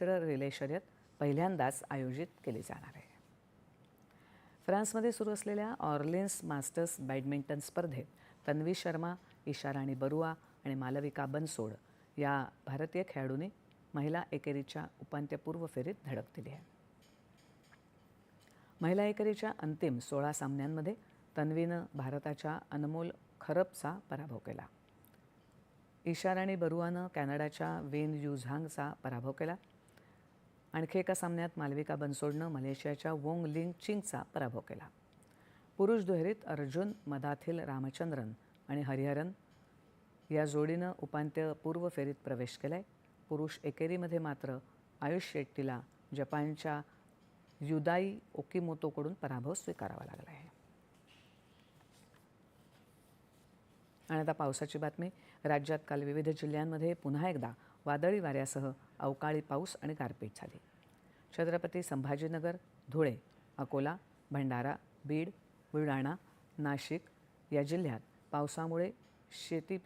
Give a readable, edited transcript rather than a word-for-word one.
Relay शर्यत पहिल्यांदाच आयोजित केली जाणार आहे. फ्रान्समध्ये सुरू असलेल्या ऑर्लिन्स मास्टर्स बॅडमिंटन स्पर्धेत तन्वी शर्मा, ईशा राणी बरुआ आणि मालविका बनसोड या भारतीय खेळाडूंनी महिला एकेरीच्या उपांत्यपूर्व फेरीत धडक दिली आहे. महिला एकेरीच्या अंतिम 16 सामन्यांमध्ये तन्वीनं भारताच्या अनमोल खरपचा पराभव केला. ईशा राणी बरुआनं कॅनडाच्या वेन यू झांगचा पराभव केला. आणखी एका सामन्यात मालविका बनसोडनं मलेशियाच्या वोंग लिंग चिंगचा पराभव केला. पुरुष दुहेरीत अर्जुन मदाथिल रामचंद्रन आणि हरिहरन या जोडीनं उपांत्यपूर्व फेरीत प्रवेश केलाय. पुरुष एकेरीमध्ये मात्र आयुष शेट्टीला जपानच्या युदाई ओकीमोतोकडून पराभव स्वीकारावा लागला आहे. आणि आता पावसाची बातमी. राज्यात काल विविध जिल्ह्यांमध्ये पुन्हा एकदा वादळी वाऱ्यासह अवकाळी पाऊस आणि गारपीट झाली. छत्रपती संभाजीनगर, धुळे, अकोला, भंडारा, बीड, बुलढाणा, नाशिक या जिल्ह्यात पावसामुळे शेती